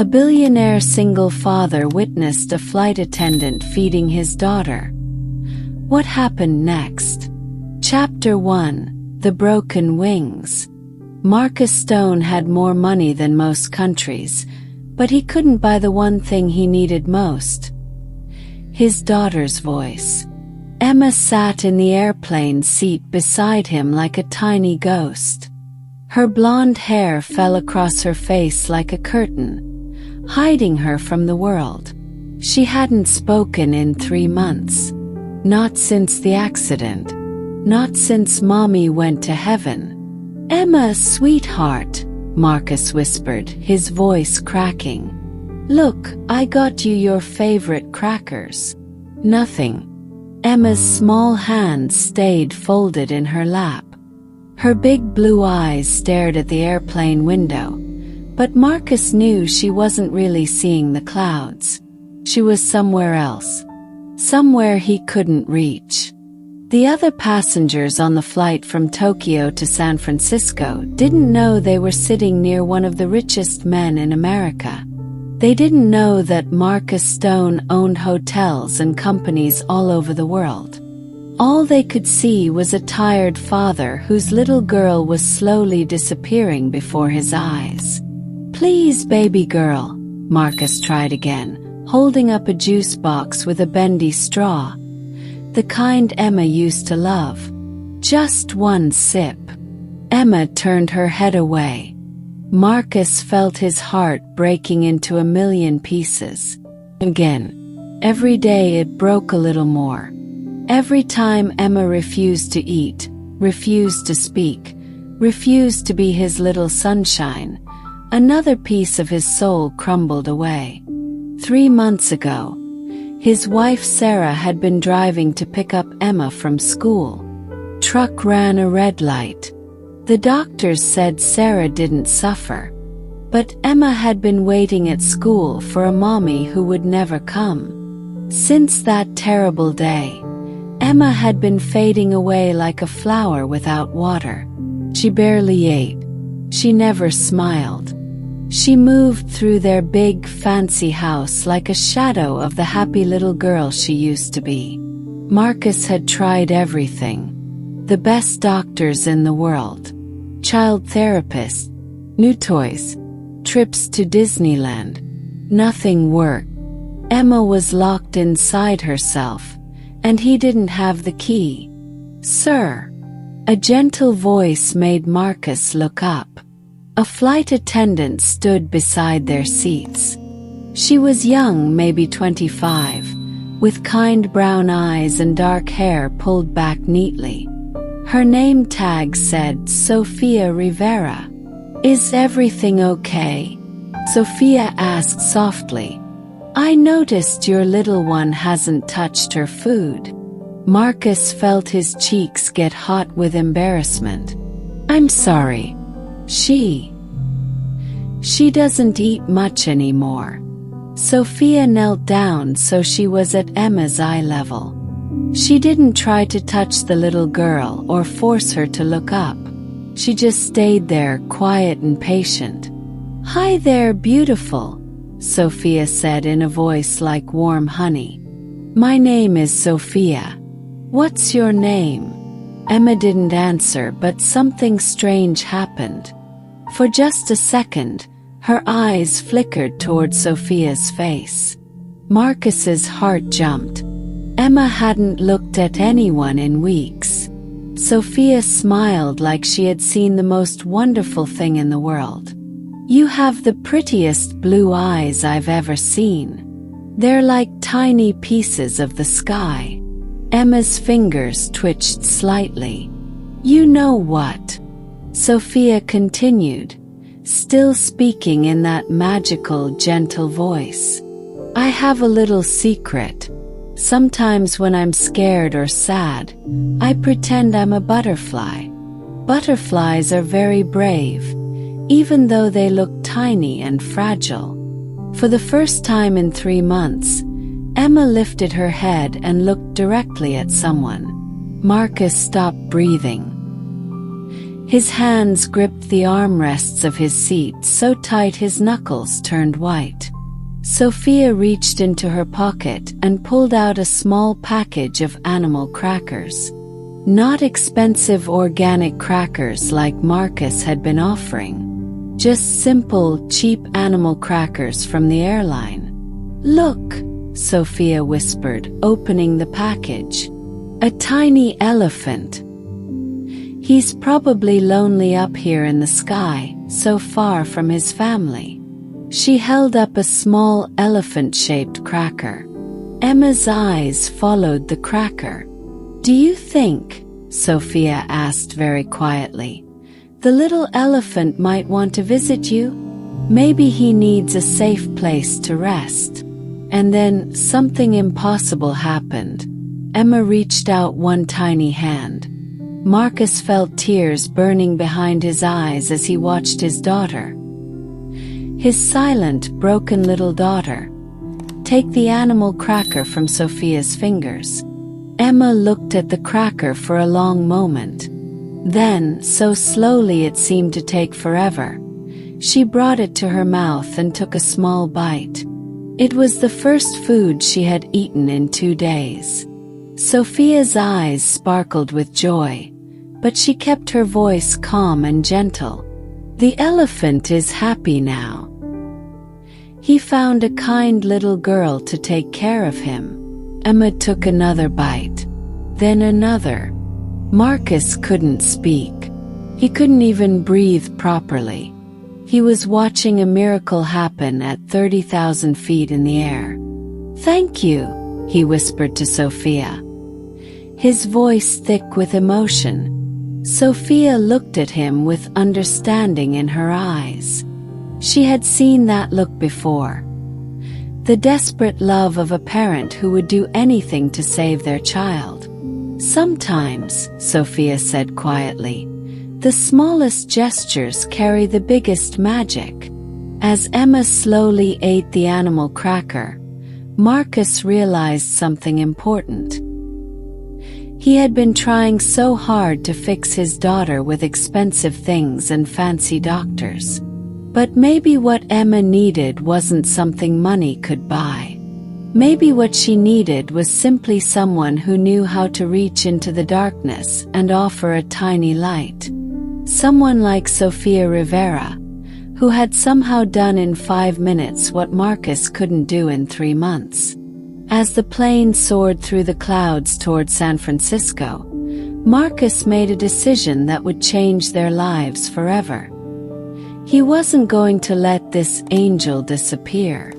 A billionaire single father witnessed a flight attendant feeding his daughter. What happened next? Chapter 1: The Broken Wings. Marcus Stone had more money than most countries, but he couldn't buy the one thing he needed most: his daughter's voice. Emma sat in the airplane seat beside him like a tiny ghost. Her blonde hair fell across her face like a curtain, hiding her from the world. She hadn't spoken in 3 months. Not since the accident. Not since Mommy went to heaven. "Emma, sweetheart," Marcus whispered, his voice cracking. "Look, I got you your favorite crackers." Nothing. Emma's small hands stayed folded in her lap. Her big blue eyes stared at the airplane window, but Marcus knew she wasn't really seeing the clouds. She was somewhere else. Somewhere he couldn't reach. The other passengers on the flight from Tokyo to San Francisco didn't know they were sitting near one of the richest men in America. They didn't know that Marcus Stone owned hotels and companies all over the world. All they could see was a tired father whose little girl was slowly disappearing before his eyes. "Please, baby girl," Marcus tried again, holding up a juice box with a bendy straw. The kind Emma used to love. "Just one sip." Emma turned her head away. Marcus felt his heart breaking into a million pieces. Again. Every day it broke a little more. Every time Emma refused to eat, refused to speak, refused to be his little sunshine, another piece of his soul crumbled away. 3 months ago, his wife Sarah had been driving to pick up Emma from school. Truck ran a red light. The doctors said Sarah didn't suffer. But Emma had been waiting at school for a mommy who would never come. Since that terrible day, Emma had been fading away like a flower without water. She barely ate. She never smiled. She moved through their big, fancy house like a shadow of the happy little girl she used to be. Marcus had tried everything. The best doctors in the world. Child therapists. New toys. Trips to Disneyland. Nothing worked. Emma was locked inside herself, and he didn't have the key. "Sir." A gentle voice made Marcus look up. A flight attendant stood beside their seats. She was young, maybe 25, with kind brown eyes and dark hair pulled back neatly. Her name tag said Sofia Rivera. "Is everything okay?" Sofia asked softly. "I noticed your little one hasn't touched her food." Marcus felt his cheeks get hot with embarrassment. "I'm sorry. She doesn't eat much anymore." Sophia knelt down so she was at Emma's eye level. She didn't try to touch the little girl or force her to look up. She just stayed there, quiet and patient. "Hi there, beautiful," Sophia said in a voice like warm honey. "My name is Sophia. What's your name?" Emma didn't answer, but something strange happened. For just a second, her eyes flickered toward Sophia's face. Marcus's heart jumped. Emma hadn't looked at anyone in weeks. Sophia smiled like she had seen the most wonderful thing in the world. "You have the prettiest blue eyes I've ever seen. They're like tiny pieces of the sky." Emma's fingers twitched slightly. "You know what?" Sophia continued, still speaking in that magical, gentle voice. "I have a little secret. Sometimes when I'm scared or sad, I pretend I'm a butterfly. Butterflies are very brave, even though they look tiny and fragile." For the first time in 3 months, Emma lifted her head and looked directly at someone. Marcus stopped breathing. His hands gripped the armrests of his seat so tight his knuckles turned white. Sophia reached into her pocket and pulled out a small package of animal crackers. Not expensive organic crackers like Marcus had been offering. Just simple, cheap animal crackers from the airline. "Look," Sophia whispered, opening the package. "A tiny elephant. He's probably lonely up here in the sky, so far from his family." She held up a small elephant-shaped cracker. Emma's eyes followed the cracker. "Do you think," Sophia asked very quietly, "the little elephant might want to visit you? Maybe he needs a safe place to rest." And then something impossible happened. Emma reached out one tiny hand. Marcus felt tears burning behind his eyes as he watched his daughter. His silent, broken little daughter. Take the animal cracker from Sophia's fingers. Emma looked at the cracker for a long moment. Then, so slowly it seemed to take forever, she brought it to her mouth and took a small bite. It was the first food she had eaten in 2 days. Sophia's eyes sparkled with joy, but she kept her voice calm and gentle. "The elephant is happy now. He found a kind little girl to take care of him." Emma took another bite, then another. Marcus couldn't speak. He couldn't even breathe properly. He was watching a miracle happen at 30,000 feet in the air. "Thank you," he whispered to Sophia, his voice thick with emotion. Sophia looked at him with understanding in her eyes. She had seen that look before. The desperate love of a parent who would do anything to save their child. "Sometimes," Sophia said quietly, "the smallest gestures carry the biggest magic." As Emma slowly ate the animal cracker, Marcus realized something important. He had been trying so hard to fix his daughter with expensive things and fancy doctors. But maybe what Emma needed wasn't something money could buy. Maybe what she needed was simply someone who knew how to reach into the darkness and offer a tiny light. Someone like Sofia Rivera, who had somehow done in 5 minutes what Marcus couldn't do in 3 months. As the plane soared through the clouds toward San Francisco, Marcus made a decision that would change their lives forever. He wasn't going to let this angel disappear.